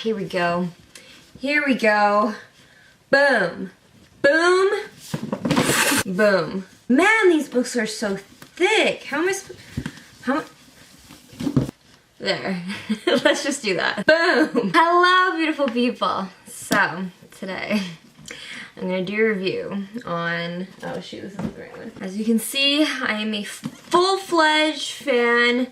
here we go. Here we go. Boom. Boom. Boom. Man, these books are so thick. How am I There. Let's just do that. Boom. Hello, beautiful people. So, today, I'm gonna do a review on, oh shoot, this isn't the right one. As you can see, I am a full-fledged fan.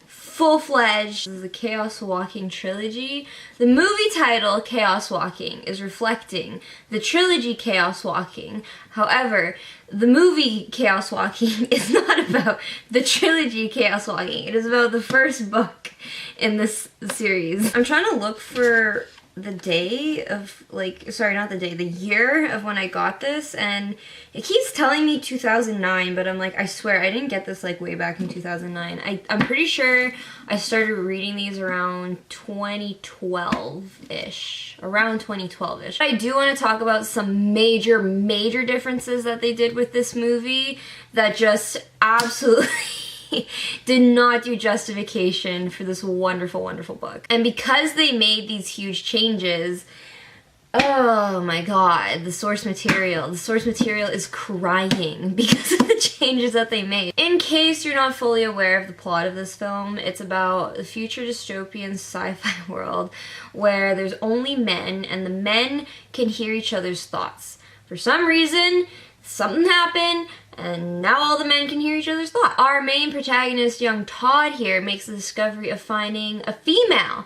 Full-fledged. This is the Chaos Walking trilogy. The movie title, Chaos Walking, is reflecting the trilogy Chaos Walking. However, the movie Chaos Walking is not about the trilogy Chaos Walking. It is about the first book in this series. I'm trying to look for the day of, like, sorry, not the day, the year of when I got this, and it keeps telling me 2009, but I'm like, I swear, I didn't get this, like, way back in 2009. I'm pretty sure I started reading these around 2012-ish. Around 2012-ish. I do want to talk about some major differences that they did with this movie that just absolutely did not do justification for this wonderful book. And because they made these huge changes, oh my god, the source material is crying because of the changes that they made. In case you're not fully aware of the plot of this film, it's about a future dystopian sci-fi world where there's only men, and the men can hear each other's thoughts. For some reason, something happened, and now all the men can hear each other's thoughts. Our main protagonist, young Todd here, makes the discovery of finding a female.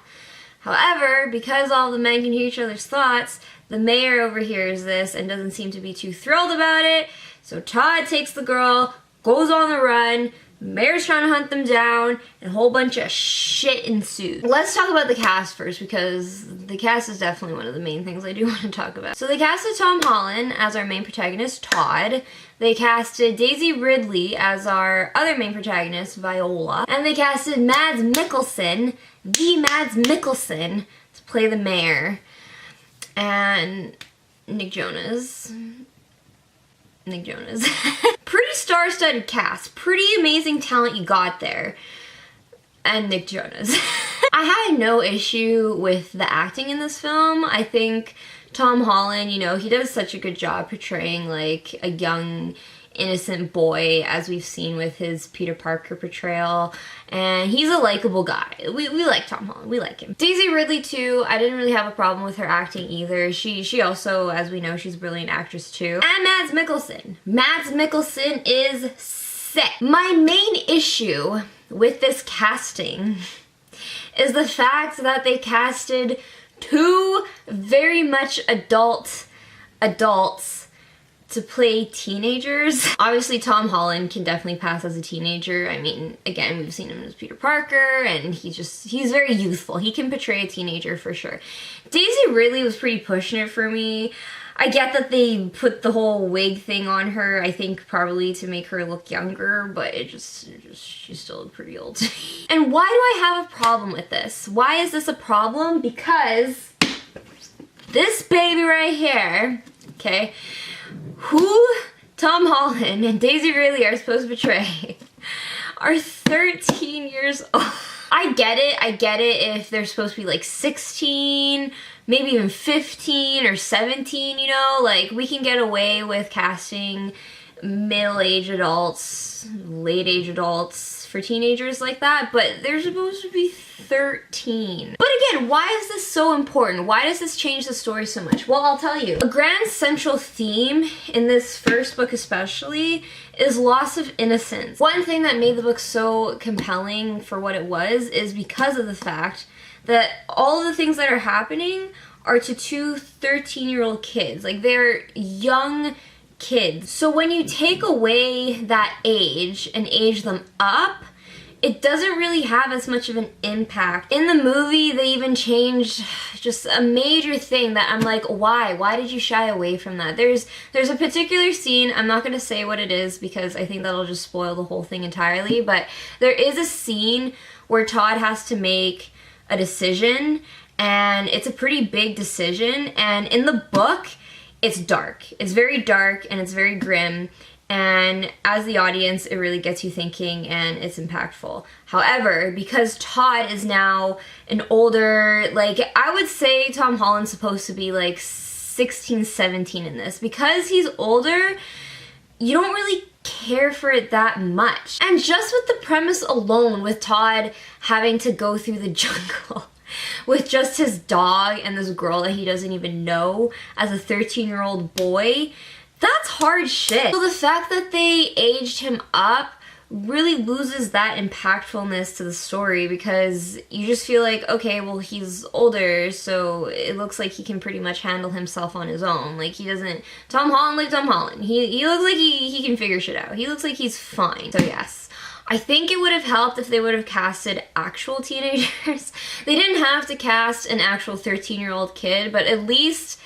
However, because all the men can hear each other's thoughts, the mayor overhears this and doesn't seem to be too thrilled about it. So Todd takes the girl, goes on the run, mayor's trying to hunt them down, and a whole bunch of shit ensues. Let's talk about the cast first, because the cast is definitely one of the main things I do want to talk about. So they casted Tom Holland as our main protagonist, Todd. They casted Daisy Ridley as our other main protagonist, Viola. And they casted Mads Mikkelsen, the Mads Mikkelsen, to play the mayor. And Nick Jonas. Pretty star-studded cast. Pretty amazing talent you got there. And Nick Jonas. I had no issue with the acting in this film. I think Tom Holland, you know, he does such a good job portraying like a young, innocent boy, as we've seen with his Peter Parker portrayal, and he's a likable guy. We like Tom Holland, we like him. Daisy Ridley too, I didn't really have a problem with her acting either. She also, as we know, she's a brilliant actress too. And Mads Mikkelsen. Mads Mikkelsen is sick. My main issue with this casting is the fact that they casted two very much adults to play teenagers. Obviously, Tom Holland can definitely pass as a teenager. I mean, again, we've seen him as Peter Parker, and he's very youthful. He can portray a teenager for sure. Daisy Ridley was pretty pushing it for me. I get that they put the whole wig thing on her, I think probably to make her look younger, but she's still pretty old. And why do I have a problem with this? Why is this a problem? Because this baby right here, okay, who Tom Holland and Daisy Ridley are supposed to portray are 13 years old. I get it if they're supposed to be like 16, maybe even 15 or 17, you know? Like, we can get away with casting middle-aged adults, late-age adults for teenagers like that, but they're supposed to be 13. But again, why is this so important? Why does this change the story so much? Well, I'll tell you. A grand central theme in this first book especially is loss of innocence. One thing that made the book so compelling for what it was is because of the fact that all of the things that are happening are to two 13-year-old kids. Like, they're young kids. So when you take away that age and age them up, it doesn't really have as much of an impact. In the movie, they even changed just a major thing that I'm like, why? Why did you shy away from that? There's a particular scene, I'm not gonna say what it is because I think that'll just spoil the whole thing entirely, but there is a scene where Todd has to make a decision, and it's a pretty big decision, and in the book, it's dark. It's very dark and it's very grim, And as the audience, it really gets you thinking and it's impactful. However, because Todd is now an older, like, I would say Tom Holland's supposed to be like 16, 17 in this. Because he's older, you don't really care for it that much. And just with the premise alone, with Todd having to go through the jungle with just his dog and this girl that he doesn't even know as a 13-year-old boy, that's hard shit. So the fact that they aged him up really loses that impactfulness to the story, because you just feel like, okay, well, he's older, so it looks like he can pretty much handle himself on his own. Like, he doesn't, Tom Holland like Tom Holland. He looks like he can figure shit out. He looks like he's fine. So yes. I think it would have helped if they would have casted actual teenagers. They didn't have to cast an actual 13-year-old kid, but at least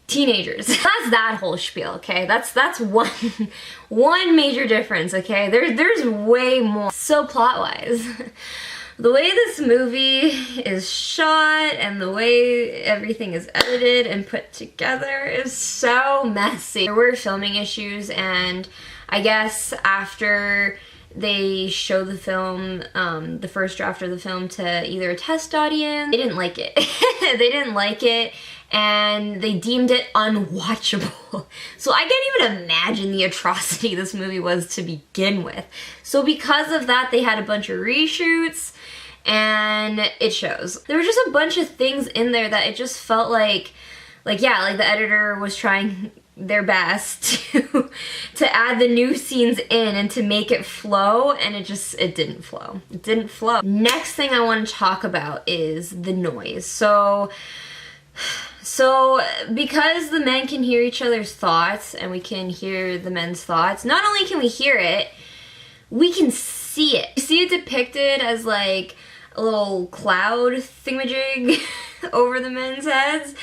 teenagers. That's that whole spiel, okay? That's one major difference, okay? There's way more. So plot-wise, the way this movie is shot and the way everything is edited and put together is so messy. There were filming issues, and I guess after they show the film, the first draft of the film, to either a test audience, they didn't like it. They didn't like it, and they deemed it unwatchable. So I can't even imagine the atrocity this movie was to begin with. So because of that, they had a bunch of reshoots, and it shows. There were just a bunch of things in there that it just felt like yeah, like the editor was trying their best to add the new scenes in and to make it flow, and it didn't flow. It didn't flow. Next thing I want to talk about is the noise. So because the men can hear each other's thoughts and we can hear the men's thoughts, not only can we hear it, we can see it. You see it depicted as like a little cloud thingamajig over the men's heads.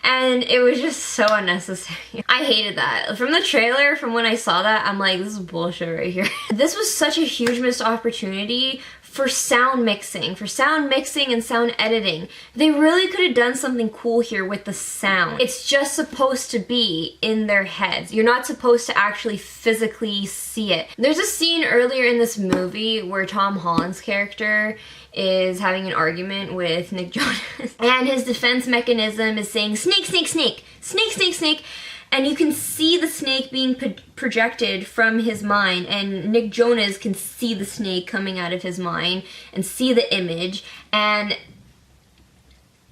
And it was just so unnecessary. I hated that. From the trailer, from when I saw that, I'm like, this is bullshit right here. This was such a huge missed opportunity for sound mixing and sound editing. They really could have done something cool here with the sound. It's just supposed to be in their heads. You're not supposed to actually physically see it. There's a scene earlier in this movie where Tom Holland's character is having an argument with Nick Jonas, and his defense mechanism is saying, snake, snake, snake, snake, snake, snake, and you can see the snake being projected from his mind, and Nick Jonas can see the snake coming out of his mind and see the image, and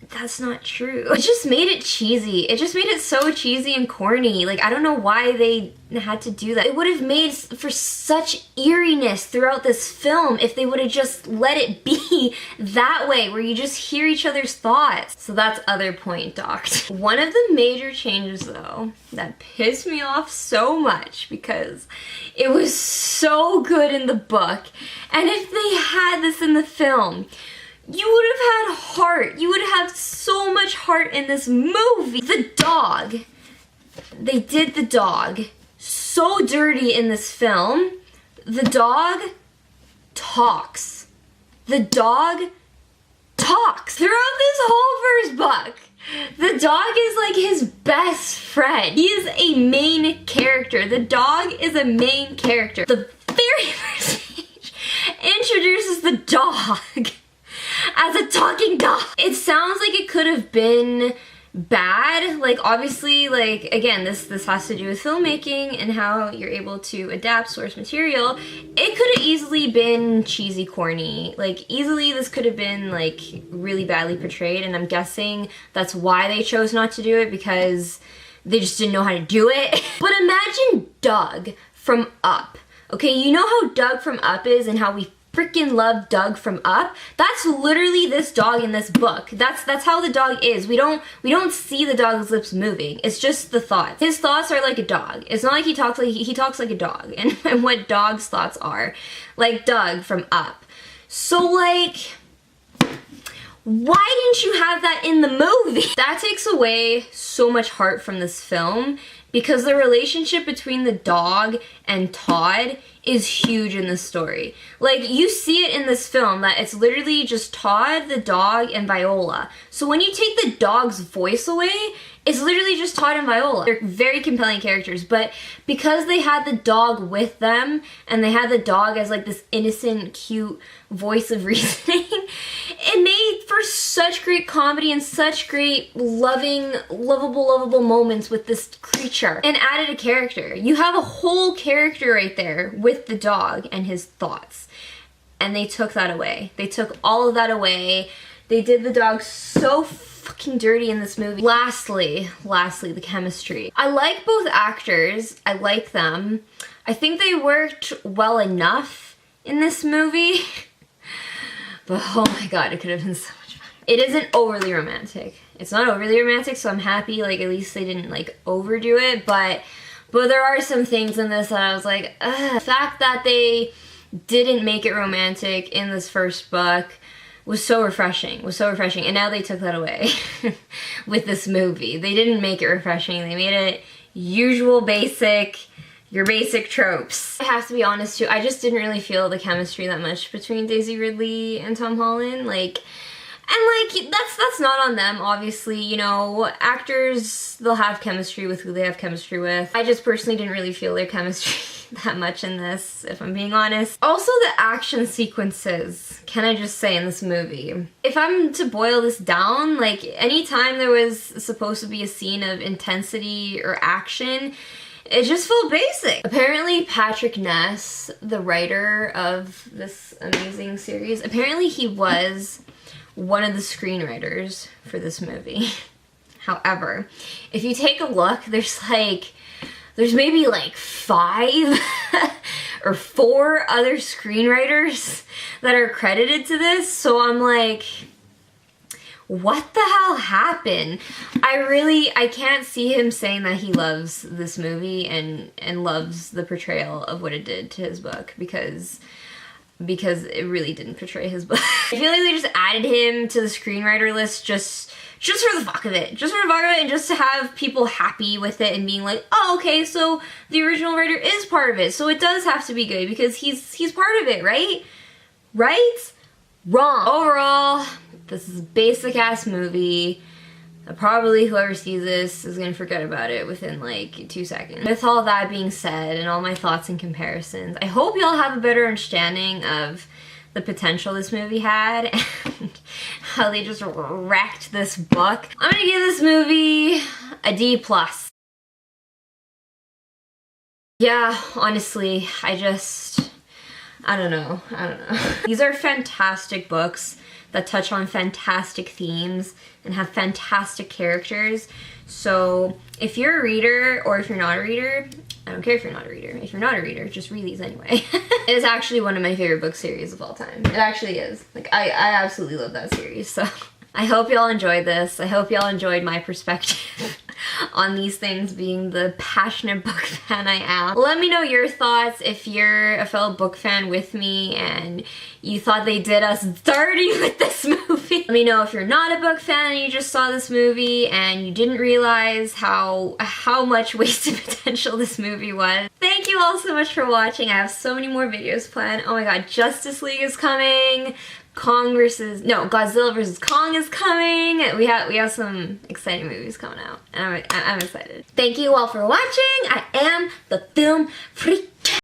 that's not true. It just made it cheesy. It just made it so cheesy and corny. Like, I don't know why they had to do that. It would have made for such eeriness throughout this film if they would have just let it be that way, where you just hear each other's thoughts. So that's other point docked. One of the major changes, though, that pissed me off so much, because it was so good in the book, and if they had this in the film, you would have had heart. You would have so much heart in this movie. The dog. They did the dog so dirty in this film. The dog talks. The dog talks. Throughout this whole first book, the dog is like his best friend. He is a main character. The dog is a main character. The very first page introduces the dog as a talking dog. It sounds like it could have been bad. Like, obviously, like, again, this has to do with filmmaking and how you're able to adapt source material. It could have easily been cheesy, corny. Like, easily this could have been, like, really badly portrayed, and I'm guessing that's why they chose not to do it, because they just didn't know how to do it. But imagine Doug from Up. Okay, you know how Doug from Up is and how we freaking love Doug from Up? That's literally this dog in this book. That's how the dog is. We don't see the dog's lips moving. It's just the thoughts. His thoughts are like a dog. It's not like he talks like a dog. And what Dog's thoughts are, like Doug from Up. So, like, why didn't you have that in the movie? That takes away so much heart from this film, because the relationship between the dog and Todd is huge in this story. Like, you see it in this film that it's literally just Todd, the dog, and Viola. So when you take the dog's voice away, it's literally just Todd and Viola. They're very compelling characters, but because they had the dog with them, and they had the dog as like this innocent, cute voice of reasoning, it made for such great comedy and such great loving, lovable moments with this creature, and added a character. You have a whole character right there with the dog and his thoughts, and they took that away. They took all of that away. They did the dog so fucking dirty in this movie. Lastly, the chemistry. I like both actors. I like them. I think they worked well enough in this movie. But oh my god, it could have been so much better. It isn't overly romantic. It's not overly romantic, so I'm happy, like, at least they didn't, like, overdo it, but there are some things in this that I was like, ugh. The fact that they didn't make it romantic in this first book was so refreshing, and now they took that away with this movie. They didn't make it refreshing, they made it usual your basic tropes. I have to be honest too, I just didn't really feel the chemistry that much between Daisy Ridley and Tom Holland, that's not on them, obviously, you know, actors, they'll have chemistry with who they have chemistry with. I just personally didn't really feel their chemistry that much in this, if I'm being honest. Also, the action sequences, can I just say, in this movie. If I'm to boil this down, like, anytime there was supposed to be a scene of intensity or action, it just felt basic. Apparently Patrick Ness, the writer of this amazing series, apparently he was one of the screenwriters for this movie. However, if you take a look, there's maybe like 5 or 4 other screenwriters that are credited to this, so I'm like, what the hell happened? I can't see him saying that he loves this movie and loves the portrayal of what it did to his book, because it really didn't portray his book. I feel like they just added him to the screenwriter list just for the fuck of it. Just for the fuck of it, and just to have people happy with it and being like, oh, okay, so the original writer is part of it, so it does have to be good because he's part of it, right? Right? Wrong. Overall, this is a basic-ass movie. Probably whoever sees this is gonna forget about it within like 2 seconds. With all that being said and all my thoughts and comparisons, I hope y'all have a better understanding of the potential this movie had and how they just wrecked this book. I'm gonna give this movie a D+. Yeah, honestly, I don't know. These are fantastic books that touch on fantastic themes and have fantastic characters. So if you're a reader, or if you're not a reader, I don't care if you're not a reader. If you're not a reader, just read these anyway. It is actually one of my favorite book series of all time. It actually is. Like, I absolutely love that series, so I hope y'all enjoyed this. I hope y'all enjoyed my perspective on these things, being the passionate book fan I am. Let me know your thoughts if you're a fellow book fan with me and you thought they did us dirty with this movie. Let me know if you're not a book fan and you just saw this movie and you didn't realize how much wasted potential this movie was. Thank you all so much for watching. I have so many more videos planned. Oh my god, Justice League is coming. Godzilla vs. Kong is coming. We have some exciting movies coming out, and I'm excited. Thank you all for watching. I am the Film Freak.